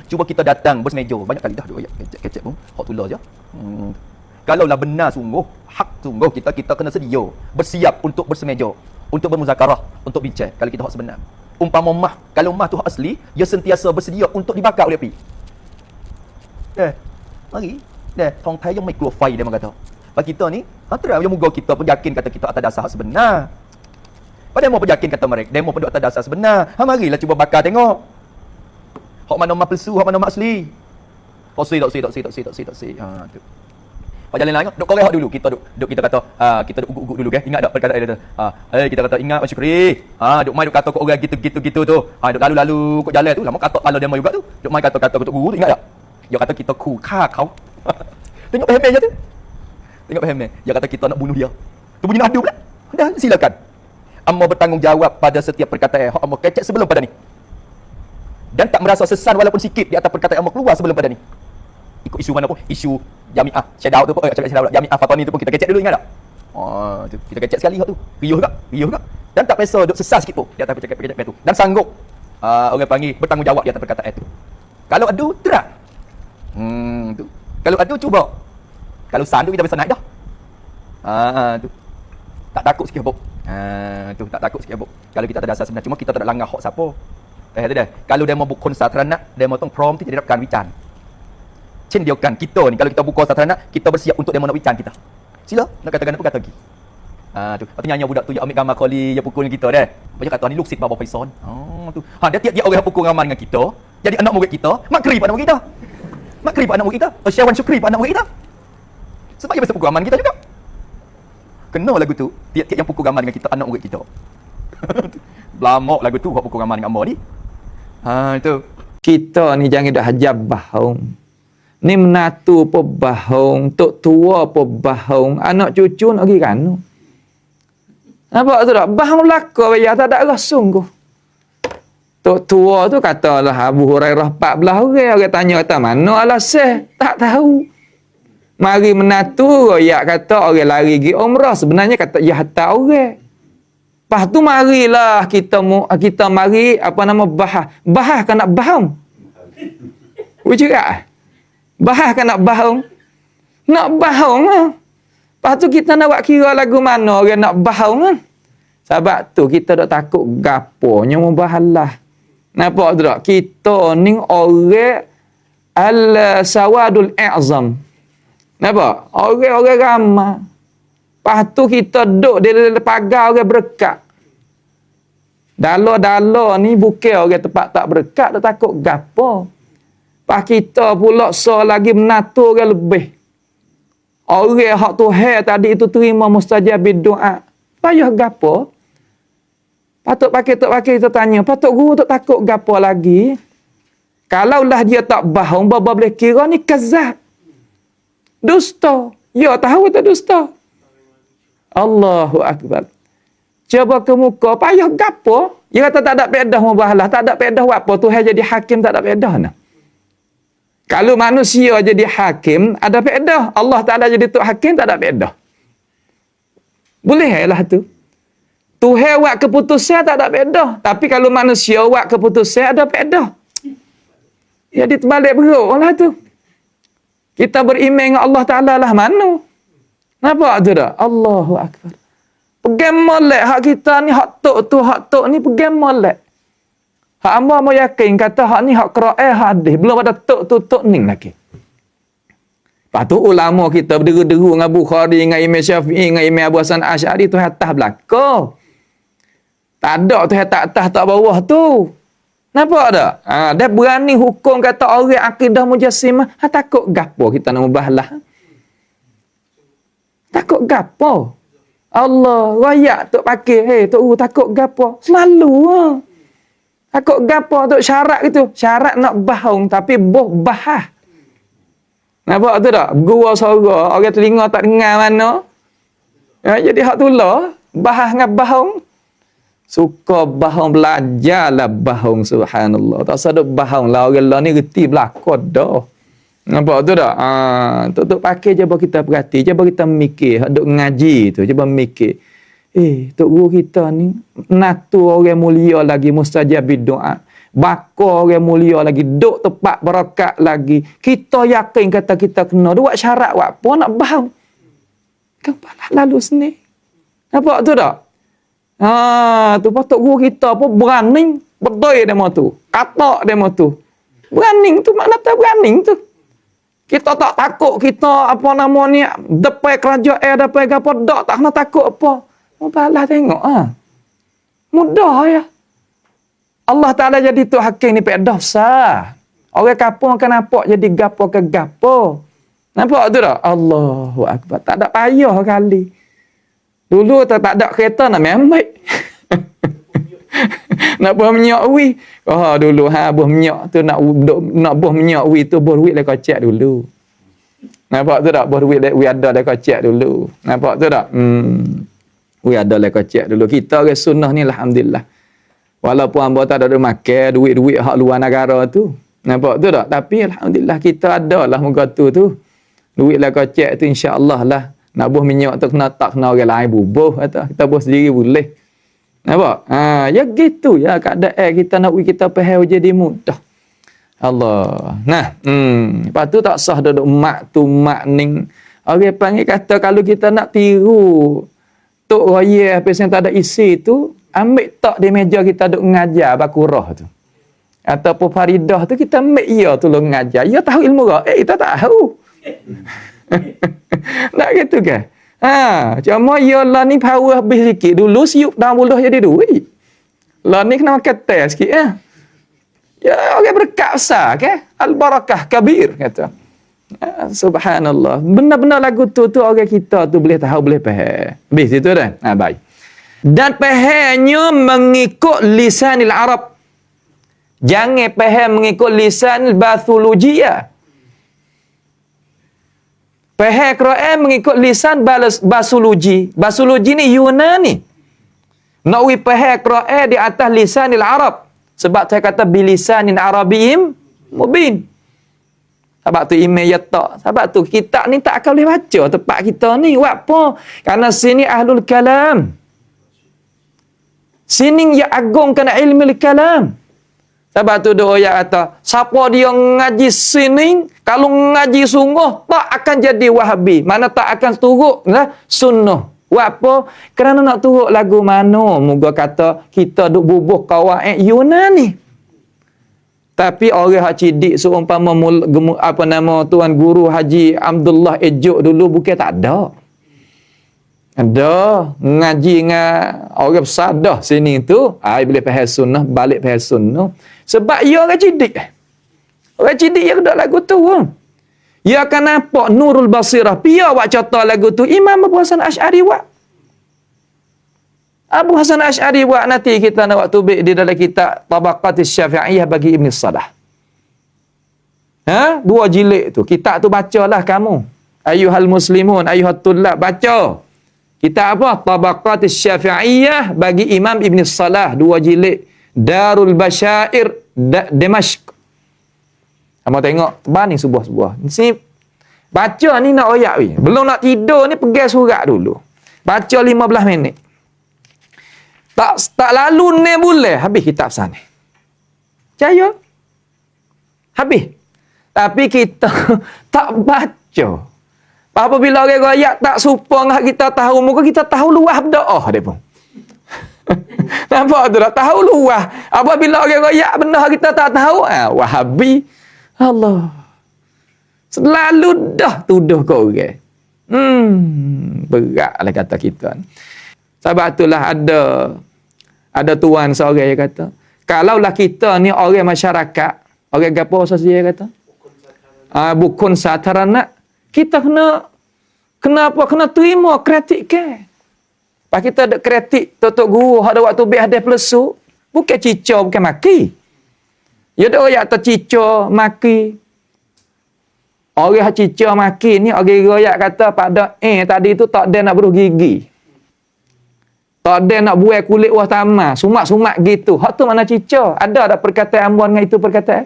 Cuba kita datang bersemeja. Banyak kali dah duk ayat kecek-kecek pun. Hak tular je. Kalaulah benar sungguh, hak sungguh kita kena sedia, bersiap untuk bersemeja, untuk bermuzakarah, untuk bincang. Kalau kita hak sebenar. Umpama mah, kalau mah tu hak asli, dia sentiasa bersedia untuk dibakar oleh api. Mari. Thong Thai yang mai keluar fire dia kata. Bagi kita ni, terang yang moga kita pun yakin kata kita atas dasar hak sebenar. Pada demo pun yakin kata mereka, demo pun atas dasar sebenar. Marilah cuba bakar tengok. Hak mana mah palsu, hak mana mah asli. Tak si. Tu. Pak jalan lain, duk korek hak dulu. Kita kita kata, kita duk uguk dulu ke. Ingat tak perkataan dia tu? Kita kata ingat Mas Syukri. Duk mai duk kata kok orang gitu tu. Duk lalu-lalu kok jalan tu. Lama kata kepala dia mai juga tu. Duk mai kata kok guru tu, ingat tak? Dia kata kitaฆ่a kau. Tengok paham je tu. Tengok faham ni. Dia kata kita nak bunuh dia. Tu bunyi nadu pula. Dah silakan. Amma bertanggungjawab pada setiap perkataan hak amma kecek sebelum pada ni. Dan tak merasa sesan walaupun sikit di atas perkataan amma keluar sebelum pada ni. Ikut isu mana pun, isu Jamiah Syedau tu pun, Jamiah Fatani tu pun kita kecek dulu, ingat tak? Tu kita kecek sekali hak tu. Riuh tak? Dan tak pesa duk sesat sikit pun di atas perkataan tu. Dan sanggup orang panggil bertanggungjawab di atas perkataan tu. Kalau adu terang. Tu. Kalau adu cuba. Kalau san tu kita bisa naik dah. Tu. Tak takut sikit habuk. Tu tak takut sikit habuk. Kalau kita tak ada asas sebenar, cuma kita tak ada langgar hak siapa. Tu dah. Kalau demo buku satranak, demo tong prom tu tidak dapat wican. Cendiakan kita ni, kalau kita buka satranak, kita bersiap untuk demo nak wican kita. Sila, nak katakan apa kata lagi. Tu. Lepas tu nyanyi budak tu, dia ambil gambar koli, dia pukul dengan kita dah. Dia kata ni luksit Baba Faison. Tu. Dia tiap-tiap orang pukul ramai dengan kita, jadi anak murid kita, makri pada anak murid kita. Makri pada anak murid kita. Syawan Syukri pada anak murid kita. Sebab dia biasa pukul ramai kita juga. Kena lagu tu, tiap-tiap yang pukul ramai dengan kita, anak murid kita. Belamak lagu tu, buat pukul ramai dengan amor ni. Itu. Kita ni jangan dah hajab bahong. Ni menatu pun bahong, tok tua pun bahong, anak cucu nak pergi kan. Nampak tu tak? Bahong laka bayar tak ada rasa sungguh. Tok tua tu katalah Abu Hurairah 14 orang tanya kata mana alasan? Tak tahu. Mari menatu royak kata orang lari pergi umrah, sebenarnya kata ya hatta orang. Lepas tu marilah kita mari bahas kan nak bahong. Wujud bahas kan nak bahong. Nak bahong lah. Lepas tu kita nak buat kira lagu mana orang nak bahong lah. Sebab tu kita tak takut gaponya mubahalah. Nampak tu tak? Kita ni orang al-sawadul i'zam. Nampak? Orang-orang ramai. Lepas tu kita duduk di pagar orang berkat. Dala-dala ni bukan orang tempat tak berkat, tak takut gapo. Pas kita pula lagi menatu orang lebih. Orang hak Tuhan tadi itu terima mustajab doa. Payah gapo? Patut pakai kita tanya, patut guru tak takut gapo lagi? Kalaulah dia tak bohong, bapa boleh kira ni kazab. Dusta. Ya tahu tak dusta? Allahu akbar. Coba ke muka, payah gapo? Dia kata tak ada pedah mubahalah, tak ada pedah apa Tuhan jadi hakim tak ada pedah nah. Kalau manusia jadi hakim, ada faedah. Allah Ta'ala jadi tok hakim, tak ada faedah. Boleh lah tu. Tuhan buat keputusan, tak ada faedah. Tapi kalau manusia buat keputusan, ada faedah. Jadi terbalik beruk lah tu. Kita beriman dengan Allah Ta'ala lah mana? Nampak tu tak? Allahu Akbar. Pegang molek hak kita ni, hak tok ni pegang molek. Hak hamba mau yakin kata hak ni hak Quran hadis belum ada tok ni lagi. Lepas tu ulama kita berderu-deru dengan Bukhari, dengan Imam Syafi'i, dengan Imam Abu Hasan Asy'ari tu atas belaka. Tak ada tu atas tak bawah tu. Nampak tak? Dia berani hukum kata orang akidah mujassimah, takut gapo kita nak mubahlah. Takut gapo? Allah royak tok pakai, tok takut gapo? Selalu takut gapo tu syarat gitu. Syarat nak bahong tapi bahah. Nampak tu tak? Gua suara, orang telinga tak dengar mana. Jadi hak tulah, bahah dengan bahong. Suka bahong belajarlah bahong subhanallah. Tak sadar bahong lah orang lah ni reti belakang dah. Nampak tu tak? Tok pakai cuba kita perhati, cuba kita mikir, duk ngaji tu, cuba mikir. Tok guru kita ni natu orang mulia lagi mustajab doa. Bakar orang mulia lagi, duk tepat berakat lagi. Kita yakin kata kita kena. Dia buat syarat buat apa nak bahau. Kan balas lalu sini. Nampak tu tak? Tu patut guru kita pun berani berdoi demo tu. Katak demo tu. Berani tu makna tak berani tu. Kita tak takut kita apa nama ni depan kerajaan depan gapo dak tak kena takut apa. Mau balas tengok mudah ya. Allah Taala jadi tu hakim ni pek dosa. Orang kapung akan nampak jadi gapo ke gapo. Nampak tu tak? Allahu akbar. Tak ada payah kali. Dulu tak ada kereta nak ambil. Nak buah minyak wi. Dulu buah minyak tu nak buah minyak wi tu buah duit dah kocek dulu. Nampak tu tak? Buah duit wi ada dah kocek dulu. Nampak tu tak? Wi ada dah kocek dulu. Kita orang sunnah ni alhamdulillah. Walaupun hamba tak ada makan duit-duit hak luar negara tu. Nampak tu tak? Tapi alhamdulillah kita ada lah muka tu. Duit lah kocek tu insya-Allah lah. Nak buah minyak tu tak kena orang lain bubuh atau kita buah sendiri boleh. Nampak? Ya gitu ya keadaan kita nak kita faham jadi mudah. Allah. Nah, lepas tu tak sah duduk mak tu mak ning. Orang panggil kata kalau kita nak tiru tok raya apa yang tak ada isi tu, ambil tak di meja kita duk mengajar bakurah tu. Ataupun faridah tu kita ambil ia tu lo mengajar. Ia tahu ilmu ke? Kita tak tahu. Tak gitu ke? Cuma ia lah ni power habis sikit. Dulu siup dah mula jadi duit. Lah ni kena makan teh sikit Ya, orang berkat besar ke? Al-barakah kabir kata. Subhanallah. Benar-benar lagu tu orang kita tu boleh tahu, boleh faham. Habis itu dah. Baik. Dan fahamnya mengikut lisanil Arab. Jangan faham mengikut lisanil bathulujiyah. Faham Quran mengikut lisan basuluji. Basuluji ni Yunani. Nak we faham Quran di atas lisanil Arab. Sebab saya kata bilisanin Arabiyim mubin. Sebab tu email ya tak. Sebab tu kitab ni tak akan boleh baca tempat kita ni. Buat apa? Karena sini ahlul kalam. Sini ya agungkan ilmu kalam. Sebab tu doa yang kata, siapa dia ngaji sini, kalau ngaji sungguh, tak akan jadi wahabi. Mana tak akan turut sunnah. Buat apa? Kerana nak turut lagu mana? Moga kata, kita duk bubuh kawaid Yunani. Tapi orang hak cidik seumpama apa nama Tuan Guru Haji Abdullah Ejuk dulu bukan tak ada. Ada ngaji dengan orang besar dah sini tu, ai boleh faham sunnah, balik faham sunnah. Sebab ia orang cidik. Orang cidik yang dak lagu tu. Ia akan nampak nurul basirah. Pia buat contoh lagu tu Imam Abu Hasan Asy'ari buat. Abu Hasan Asy'ari buat nanti kita nak waktu baik di dalam kitab Tabaqatis Syafi'iyah bagi Ibn Salah. 2 jilid tu. Kitab tu bacalah kamu. Ayuhal muslimun, ayuhat tullab, baca. Kitab apa? Tabaqatis Syafi'iyah bagi Imam Ibn Salah, 2 jilid. Darul Basyair Dimashq. Kamu tengok tebal ni sebuah-sebuah. Sini baca ni nak royak ni. Belum nak tidur ni pegang surat dulu. Baca 15 minit. Tak lalu ni boleh habis kitab sana. Percaya? Habis. Tapi kita tak baca. Apabila orang royak tak supang kita tahu muka kita tahu luah berdoa dia pun. Nampak tu tak tahu luah. Apabila orang royak benar kita tak tahu, Wahabi. Allah. Selalu dah tuduh kau orang. Beratlah kata kita. Sebab itulah ada tuan seorang yang kata, kalaulah kita ni orang masyarakat, orang gapo saja kata? Bukan satarana, kita kena terima kritik ke. Pak kita ada kritik tok guru ada waktu be ada plesu, bukan cicau, bukan maki. Ya ada orang tak cicau, maki. Orang cicau maki ni orang royak kata pada tadi tu tak ada nak beruh gigi. Tak ada nak buai kulit wah tamah, sumak-sumak gitu. Hak tu mana cicau? Ada perkataan ambuan dengan itu perkataan?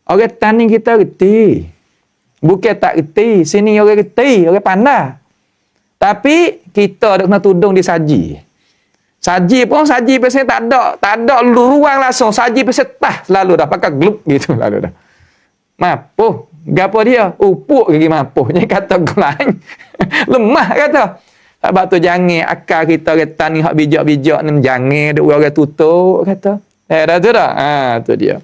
Orang tani kita reti. Bukan tak reti, sini orang reti, orang pandai. Tapi kita ada kena tudung disaji. Saji pun saji pasal tak ada ruang langsung. Saji pasal tah selalu dah pakai glup gitu lalu dah. Mapuh. Gapo dia? Upuk lagi mapuh. Ni kata lain. Lemah kata. Sebab tu jangan akal kita ni hak bijak-bijak ni jangan duk orang tutup kata. Dah tu dah. Tu dia.